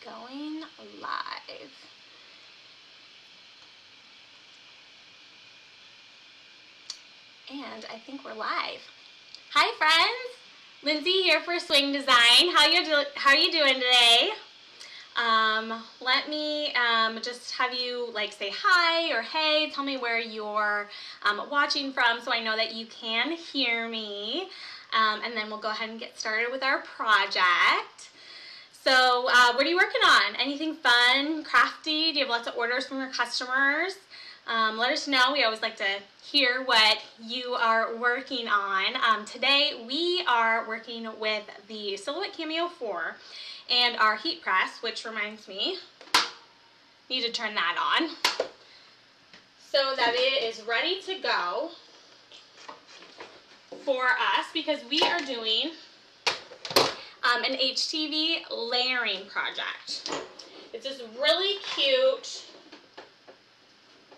going live. And I think we're live. Hi friends, Lindsay here for Swing Design. How are you doing today? Let me just have you like say hi or hey, tell me where you're watching from so I know that you can hear me. And then we'll go ahead and get started with our project. So what are you working on? Anything fun, crafty? Do you have lots of orders from your customers? Let us know. We always like to hear what you are working on. Today we are working with the Silhouette Cameo 4 and our heat press, which reminds me, need to turn that on so that it is ready to go for us because we are doing an HTV layering project. It's this really cute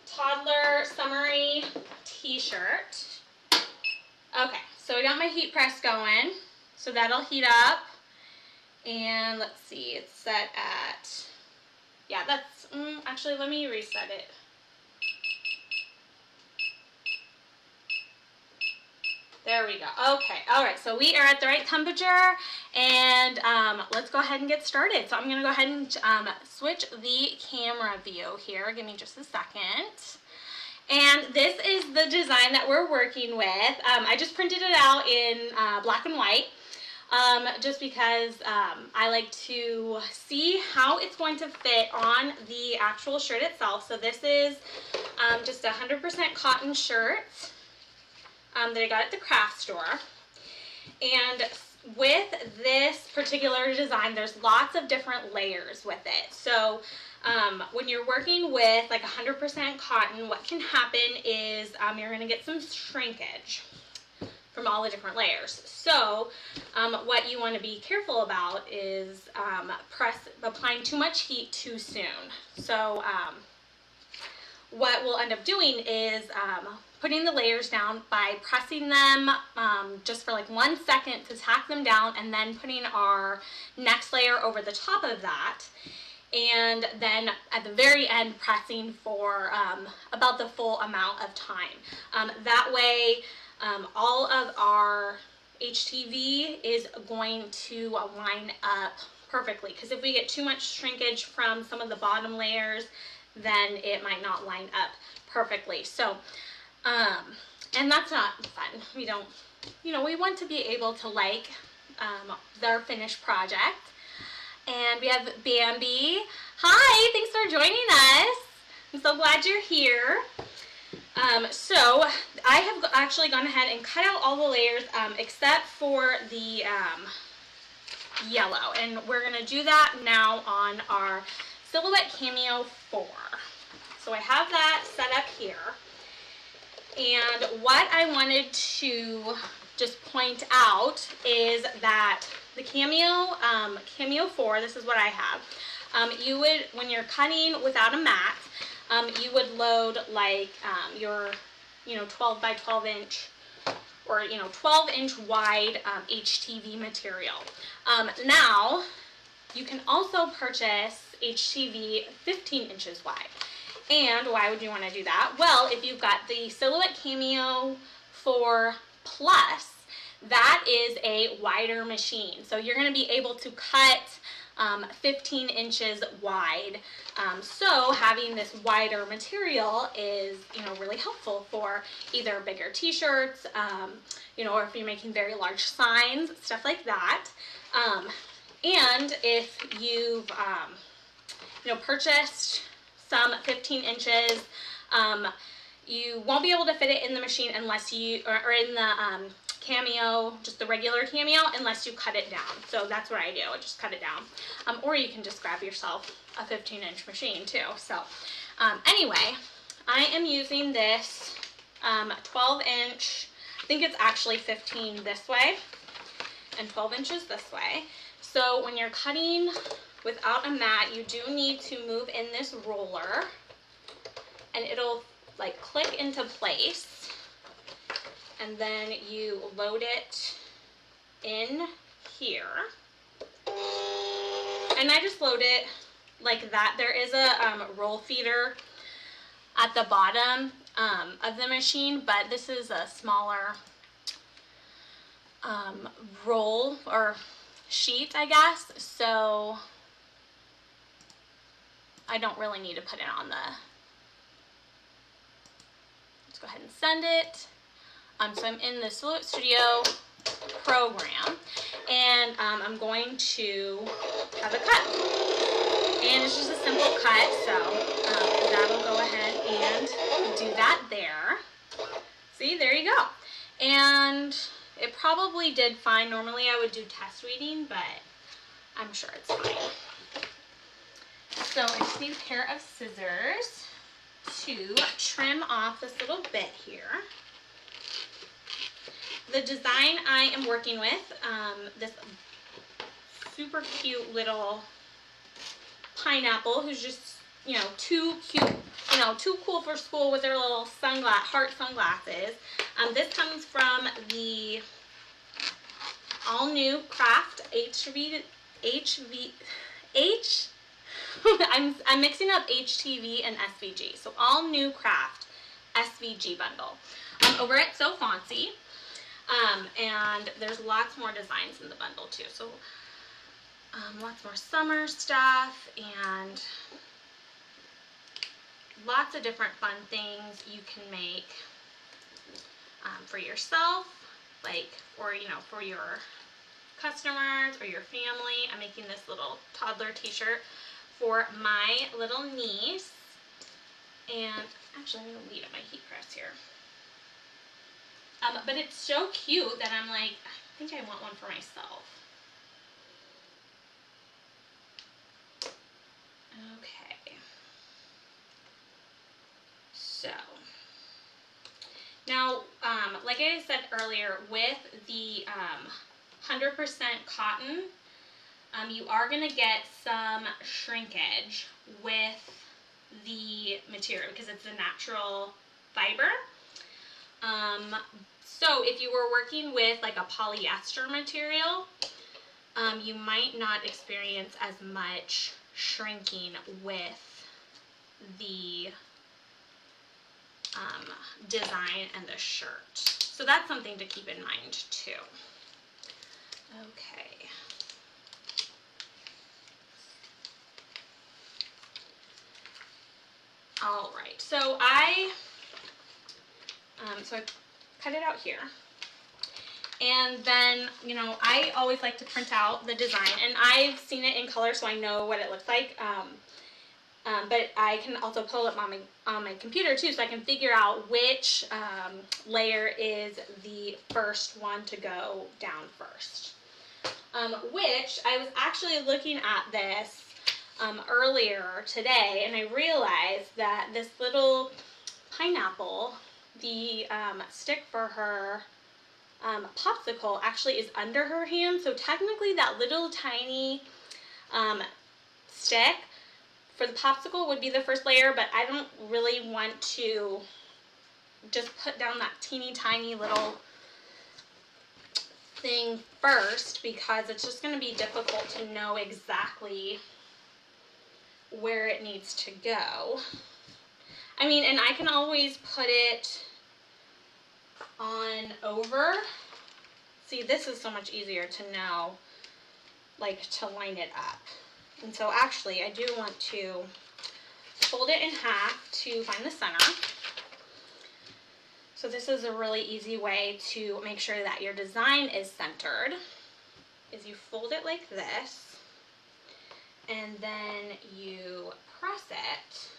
toddler summery t-shirt. Okay, so I got my heat press going, so that'll heat up. And let's see, it's set at, yeah, that's, actually let me reset it. There we go. Okay, all right, so we are at the right temperature, and let's go ahead and get started. So I'm gonna go ahead and switch the camera view here. Give me just a second. And this is the design that we're working with. I just printed it out in black and white, just because I like to see how it's going to fit on the actual shirt itself. So this is just a 100% cotton shirt that I got at the craft store. And with this particular design, there's lots of different layers with it. So when you're working with like 100% cotton, what can happen is you're going to get some shrinkage from all the different layers. So what you want to be careful about is applying too much heat too soon. So what we'll end up doing is putting the layers down by pressing them just for like 1 second to tack them down, and then putting our next layer over the top of that, and then at the very end pressing for about the full amount of time. That way all of our HTV is going to line up perfectly, because if we get too much shrinkage from some of the bottom layers, then it might not line up perfectly. So and that's not fun. We don't, we want to be able to like their finished project. And we have Bambi. Hi, thanks for joining us. I'm so glad you're here. So I have actually gone ahead and cut out all the layers except for the yellow. And we're going to do that now on our Silhouette Cameo 4. So I have that set up here. And what I wanted to just point out is that the Cameo 4, this is what I have. You would, when you're cutting without a mat, you would load like your 12 by 12 inch or 12 inch wide HTV material. Now you can also purchase HTV 15 inches wide. And why would you want to do that? Well, if you've got the Silhouette Cameo 4 Plus, that is a wider machine. So you're going to be able to cut 15 inches wide. So having this wider material is, really helpful for either bigger t-shirts, or if you're making very large signs, stuff like that. And if you've, purchased some 15 inches, you won't be able to fit it in the machine unless you, or in the Cameo, just the regular Cameo, unless you cut it down. So that's what I do, I just cut it down. Or you can just grab yourself a 15-inch machine too. So anyway, I am using this 12-inch, I think it's actually 15 this way, and 12 inches this way. So when you're cutting without a mat, you do need to move in this roller, and it'll like click into place, and then you load it in here, and I just load it like that. There is a roll feeder at the bottom of the machine, but this is a smaller roll or sheet, I guess, so I don't really need to put it on the, let's go ahead and send it. So I'm in the Silhouette Studio program, and I'm going to have a cut, and it's just a simple cut, so that'll go ahead and do that there. See, there you go. And it probably did fine. Normally I would do test reading, but I'm sure it's fine. So I just need a pair of scissors to trim off this little bit here. The design I am working with, this super cute little pineapple who's just, you know, too cute, you know, too cool for school with their little heart sunglasses. This comes from the all-new Craft I'm mixing up HTV and SVG. So all-new Craft SVG bundle over at So Fancy. And there's lots more designs in the bundle too. So lots more summer stuff and lots of different fun things you can make for yourself, like, or, you know, for your customers or your family. I'm making this little toddler t-shirt for my little niece. And actually, I'm going to leave my heat press here. But it's so cute that I'm like, I think I want one for myself. Okay. So, now, like I said earlier, with the 100% cotton, you are going to get some shrinkage with the material because it's a natural fiber. So if you were working with like a polyester material, you might not experience as much shrinking with the design and the shirt. So that's something to keep in mind too. Okay. All right, so I cut it out here. And then, you know, I always like to print out the design, and I've seen it in color so I know what it looks like. But I can also pull it on my computer too, so I can figure out which layer is the first one to go down first. Which I was actually looking at this earlier today, and I realized that this little pineapple, the stick for her popsicle actually is under her hand, so technically that little tiny stick for the popsicle would be the first layer, but I don't really want to just put down that teeny tiny little thing first because it's just going to be difficult to know exactly where it needs to go. I mean, and I can always put it on over. See, this is so much easier to know, like, to line it up. And so actually, I do want to fold it in half to find the center. So this is a really easy way to make sure that your design is centered, is you fold it like this, and then you press it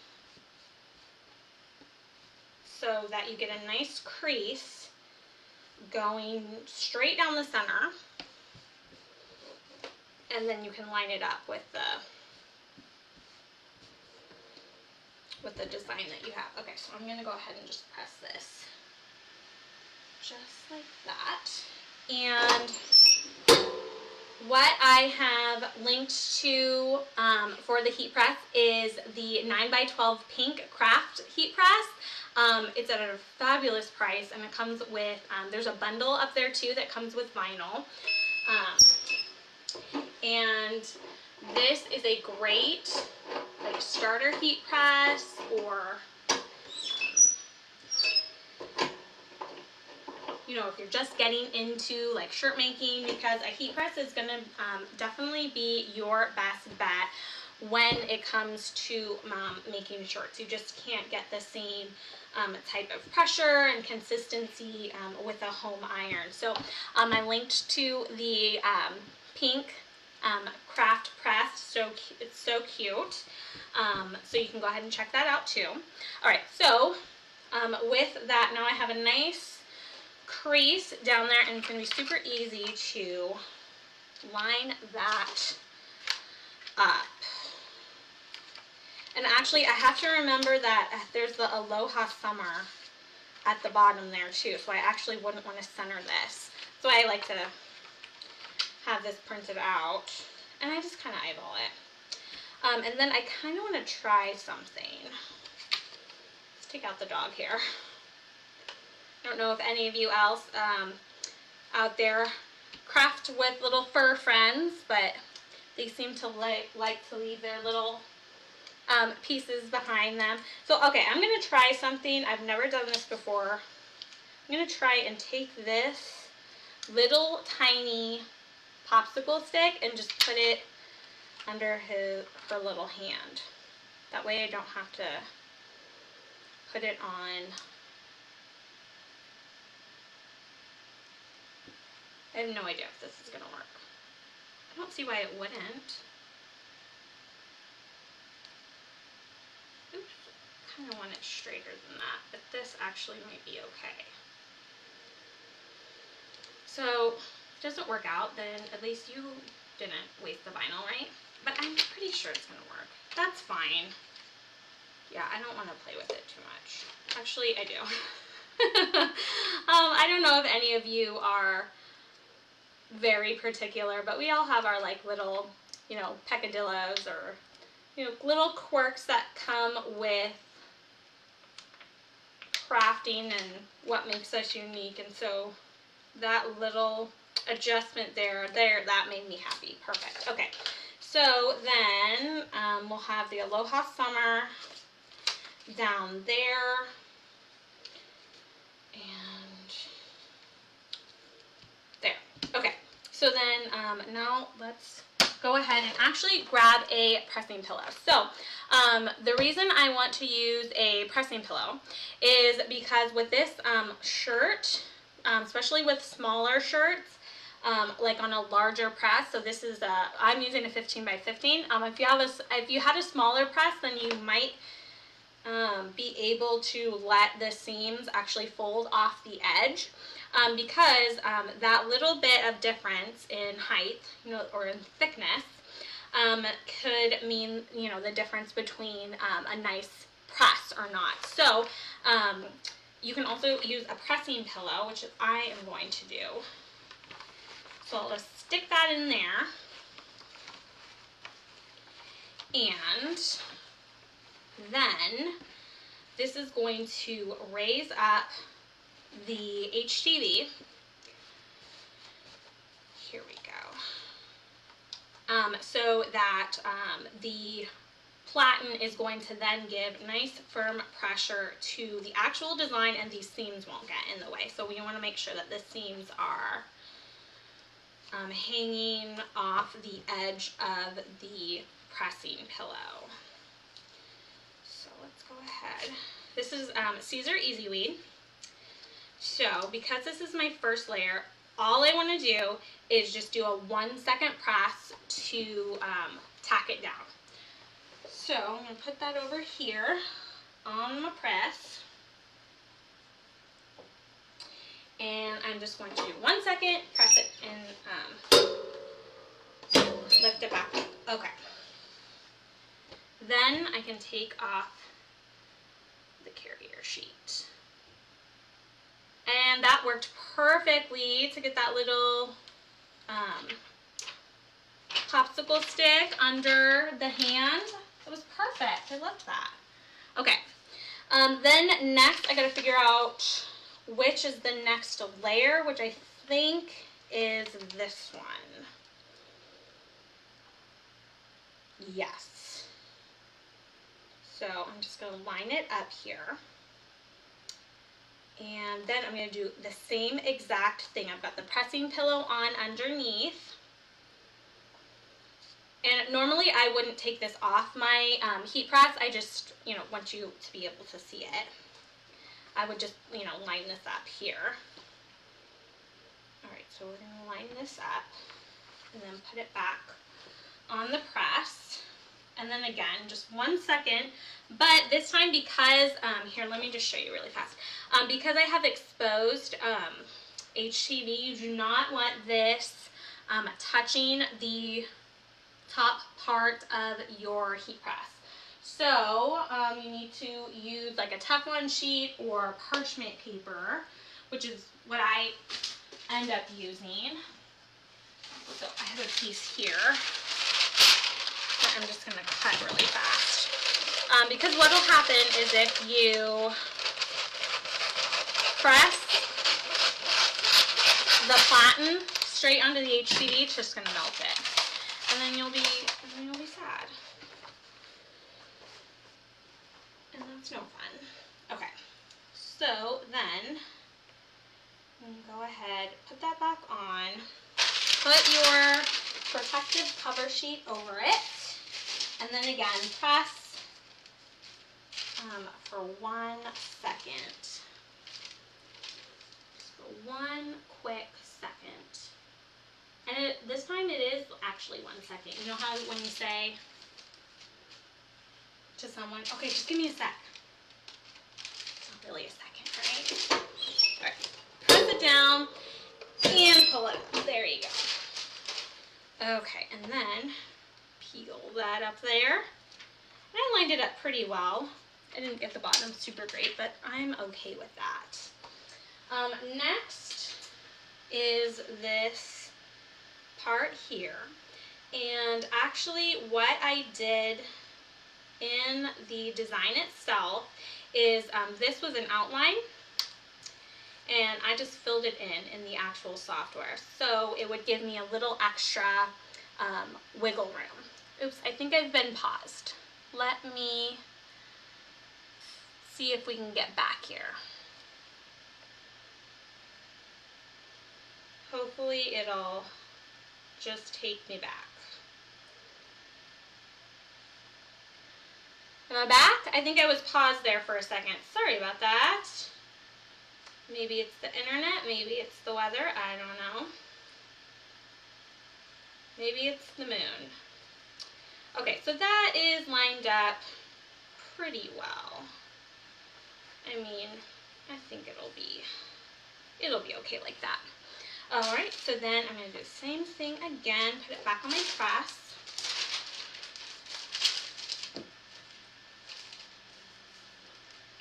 so that you get a nice crease going straight down the center, and then you can line it up with the design that you have. Okay, so I'm going to go ahead and just press this just like that. And what I have linked to for the heat press is the 9x12 pink craft heat press. It's at a fabulous price, and it comes with, there's a bundle up there too that comes with vinyl. And This is a great like starter heat press, or you know, if you're just getting into like shirt making, because a heat press is going to definitely be your best bet when it comes to making shirts. You just can't get the same type of pressure and consistency with a home iron. So I linked to the pink craft press, so it's so cute. So you can go ahead and check that out too. All right, so with that, now I have a nice crease down there, and it's going to be super easy to line that up. And actually, I have to remember that there's the Aloha Summer at the bottom there too, so I actually wouldn't want to center this. So I like to have this printed out, and I just kind of eyeball it. And then I kind of want to try something. Let's take out the dog here. I don't know if any of you else out there craft with little fur friends, but they seem to like to leave their little pieces behind them. So, okay, I'm going to try something. I've never done this before. I'm going to try and take this little tiny popsicle stick and just put it under her little hand. That way I don't have to put it on. I have no idea if this is going to work. I don't see why it wouldn't. Oops, kind of want it straighter than that, but this actually might be okay. So, if it doesn't work out, then at least you didn't waste the vinyl, right? But I'm pretty sure it's going to work. That's fine. Yeah, I don't want to play with it too much. Actually, I do. I don't know if any of you are very particular, but we all have our like little, you know, peccadillos, or you know, little quirks that come with crafting and what makes us unique. And so that little adjustment there, that made me happy. Perfect. Okay, so then we'll have the Aloha Summer down there, and there. Okay, so then now let's go ahead and actually grab a pressing pillow. So the reason I want to use a pressing pillow is because with this shirt, especially with smaller shirts, like on a larger press, so this is I'm using a 15 by 15. If you had a smaller press, then you might be able to let the seams actually fold off the edge, because that little bit of difference in height, you know, or in thickness, could mean, you know, the difference between a nice press or not. So you can also use a pressing pillow, which I am going to do. So I'll just stick that in there, and then this is going to raise up the HTV. Here we go. So that the platen is going to then give nice firm pressure to the actual design, and these seams won't get in the way. So we want to make sure that the seams are hanging off the edge of the pressing pillow. So let's go ahead. This is Caesar Easy Weed. So because this is my first layer, all I want to do is just do a 1 second press to tack it down. So I'm going to put that over here on my press, and I'm just going to do 1 second, press it, and lift it back up. Okay. Then I can take off the carrier sheet. And that worked perfectly to get that little popsicle stick under the hand. It was perfect. I love that. Okay. Then next I got to figure out which is the next layer, which I think is this one. Yes. So I'm just going to line it up here. And then I'm going to do the same exact thing. I've got the pressing pillow on underneath. And normally I wouldn't take this off my heat press. I just, want you to be able to see it. I would just, line this up here. All right, so we're going to line this up and then put it back on the press. And then again, just 1 second. But this time because, here, let me just show you really fast. Because I have exposed HTV, you do not want this touching the top part of your heat press. So you need to use like a Teflon sheet or parchment paper, which is what I end up using. So I have a piece here that I'm just going to cut really fast. Because what will happen is if you press the platen straight onto the HTV, it's just going to melt it. And then you'll be sad. And that's no fun. Okay. So then you go ahead, put that back on. Put your protective cover sheet over it. And then again, press for 1 second. Just for 1 quick second. And this time it is actually 1 second. You know how when you say to someone, okay, just give me a sec. It's not really a second, right? All right. Press it down and pull it up. There you go. Okay, and then peel that up there. And I lined it up pretty well. I didn't get the bottom super great, but I'm okay with that. Next is this part here. And actually what I did in the design itself is this was an outline and I just filled it in the actual software. So it would give me a little extra wiggle room. Oops, I think I've been paused. Let me see if we can get back here. Hopefully it'll just take me back. Am I back? I think I was paused there for a second. Sorry about that. Maybe it's the internet, maybe it's the weather, I don't know. Maybe it's the moon. Okay, so that is lined up pretty well. I mean, I think it'll be okay like that. Alright, so then I'm going to do the same thing again, put it back on my press.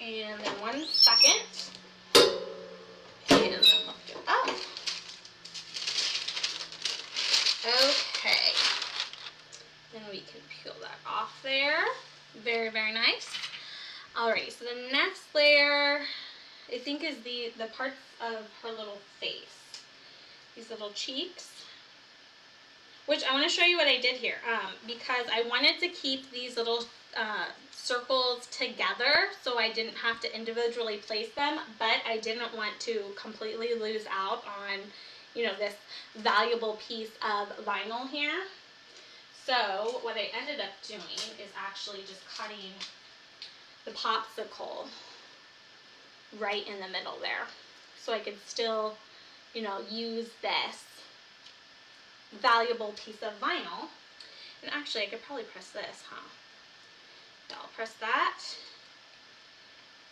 And then 1 second. And then lift it up. Okay. Then we can peel that off there. Very, very nice. Alright, so the next layer, I think, is the parts of her little face. These little cheeks. Which I want to show you what I did here. Because I wanted to keep these little circles together so I didn't have to individually place them, but I didn't want to completely lose out on, this valuable piece of vinyl here. So what I ended up doing is actually just cutting the popsicle right in the middle there. So I could still, use this valuable piece of vinyl. And actually I could probably press this, huh? Yeah, I'll press that.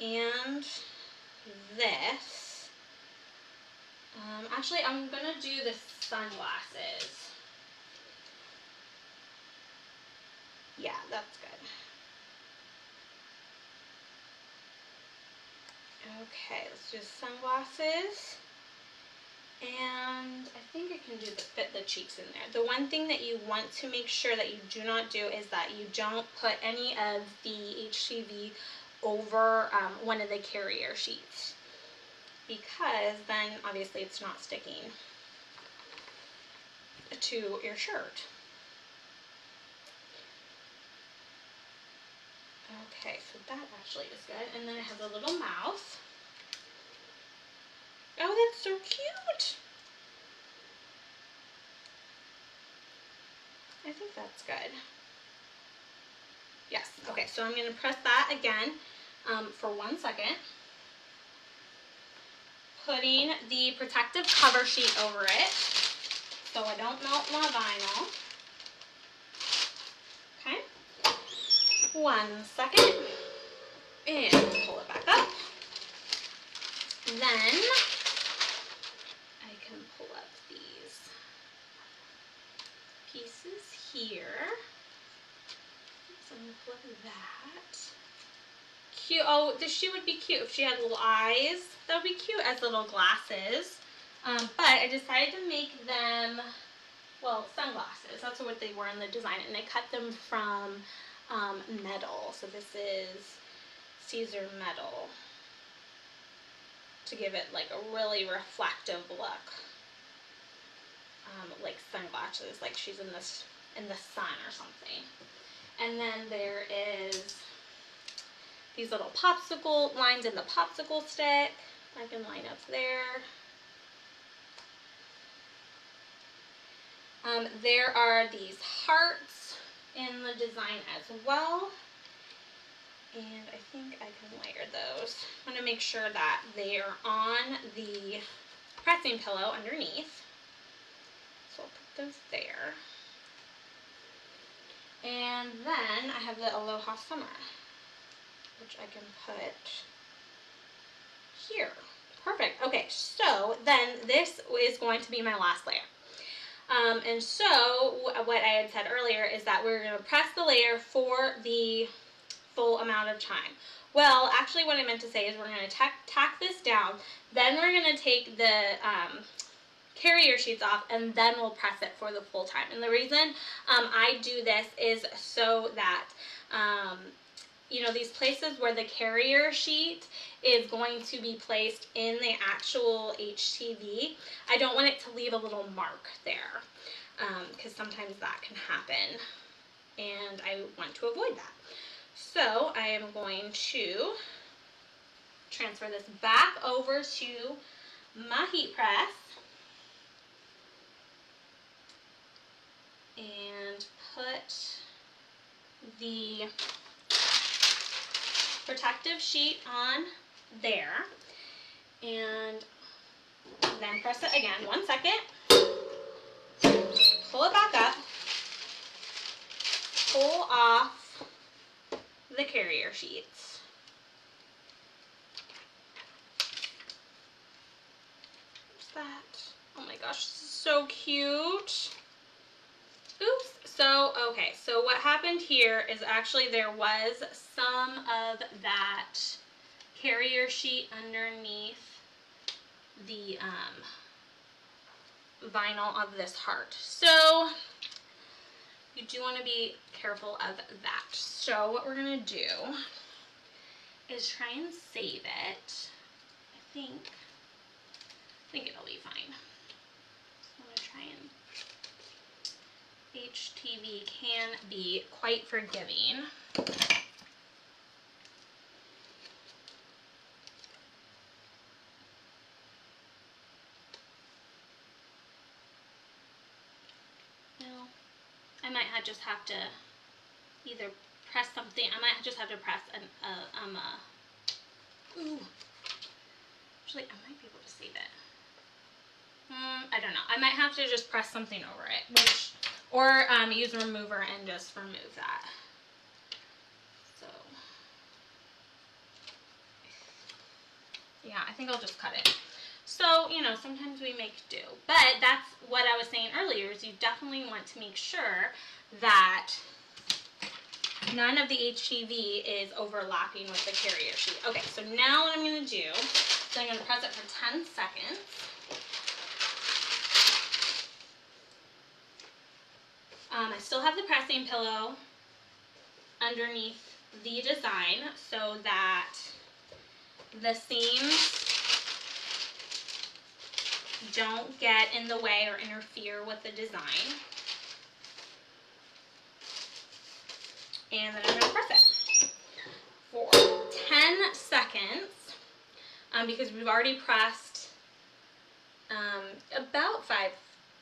And this. Actually, I'm going to do the sunglasses. Yeah, that's good. Okay, let's do sunglasses. And I think I can fit the cheeks in there. The one thing that you want to make sure that you do not do is that you don't put any of the HTV over one of the carrier sheets, because then obviously it's not sticking to your shirt. Okay, so that actually is good. And then I have the little mouth. Oh, that's so cute. I think that's good. Yes, okay, so I'm gonna press that again for 1 second. Putting the protective cover sheet over it so I don't melt my vinyl. Okay, 1 second, and pull it back up. Then I can pull up these pieces here. So I'm gonna pull up that. Cute. Oh, this shoe would be cute if she had little eyes. That would be cute as little glasses. But I decided to make them, well, sunglasses. That's what they were in the design, and I cut them from metal. So this is Caesar metal to give it like a really reflective look, like sunglasses, like she's in the sun or something. And then there is these little popsicle lines in the popsicle stick. I can line up there. There are these hearts in the design as well. And I think I can layer those. I'm going to make sure that they are on the pressing pillow underneath. So I'll put those there. And then I have the Aloha Summer, which I can put here. Perfect. Okay, so then this is going to be my last layer. And so what I had said earlier is that we're going to press the layer for the full amount of time. Well, actually what I meant to say is we're going to tack this down, then we're going to take the carrier sheets off, and then we'll press it for the full time. And the reason I do this is so that you know, these places where the carrier sheet is going to be placed in the actual HTV, I don't want it to leave a little mark there, because sometimes that can happen, and I want to avoid that. So I am going to transfer this back over to my heat press and put the protective sheet on there, and then press it again. 1 second. Pull it back up. Pull off the carrier sheets. What's that? Oh my gosh, this is so cute. Oops. So, okay, so what happened here is actually there was some of that carrier sheet underneath the vinyl of this heart. So, you do want to be careful of that. So, what we're going to do is try and save it. I think it'll be fine. So, I'm going to try and... HTV can be quite forgiving. Well, I might just have to either press something. I might just have to press ooh. Actually, I might be able to save it. I don't know. I might have to just press something over it, or use a remover and just remove that. So, yeah, I think I'll just cut it. So, you know, sometimes we make do. But that's what I was saying earlier, is you definitely want to make sure that none of the HTV is overlapping with the carrier sheet. Okay, so now what I'm going to do is I'm going to press it for 10 seconds. I still have the pressing pillow underneath the design so that the seams don't get in the way or interfere with the design. And then I'm going to press it. for 10 seconds because we've already pressed about 5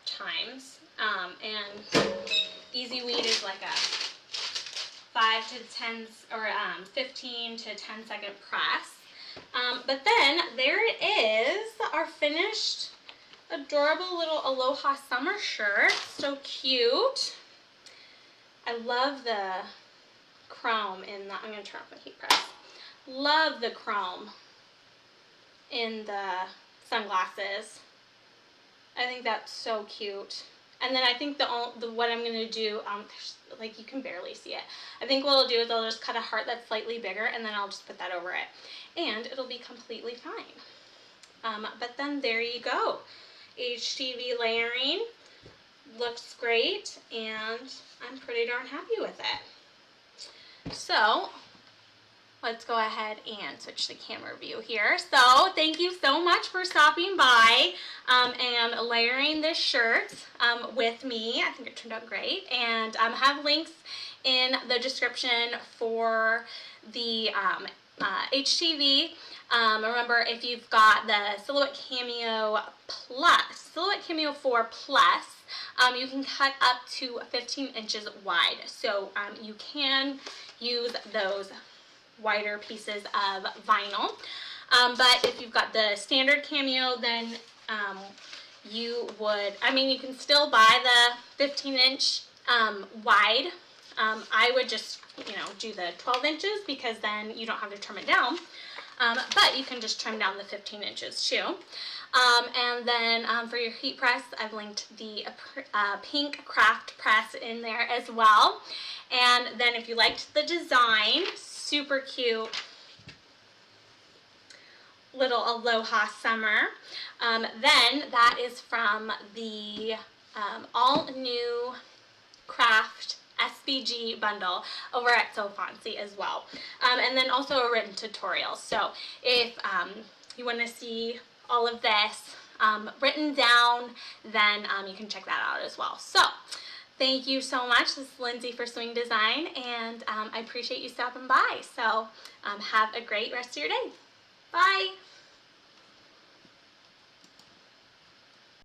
times. And Easy Weed is like a 5 to 10 or 15 to 10 second press. But then there it is, our finished adorable little Aloha summer shirt. So cute. I love the chrome in the, I'm going to turn off my heat press. Love the chrome in the sunglasses. I think that's so cute. And then I think what I'm going to do, like you can barely see it. I think what I'll do is I'll just cut a heart that's slightly bigger and then I'll just put that over it. And it'll be completely fine. But then there you go. HTV layering. Looks great and I'm pretty darn happy with it. So let's go ahead and switch the camera view here. So thank you so much for stopping by and layering this shirt with me. I think it turned out great. And I have links in the description for the HTV. Remember, if you've got the Silhouette Cameo Plus, Silhouette Cameo 4 Plus, you can cut up to 15 inches wide. So you can use those wider pieces of vinyl. But if you've got the standard Cameo, then you can still buy the 15-inch wide. I would just, do the 12 inches because then you don't have to trim it down. But you can just trim down the 15 inches too. And then for your heat press, I've linked the pink craft press in there as well. And then if you liked the design, super cute little Aloha summer, then that is from the all new craft SBG bundle over at So Fancy as well. And then also a written tutorial. So if you want to see all of this written down, then you can check that out as well. So thank you so much. This is Lindsay for Swing Design, and I appreciate you stopping by. So have a great rest of your day. Bye.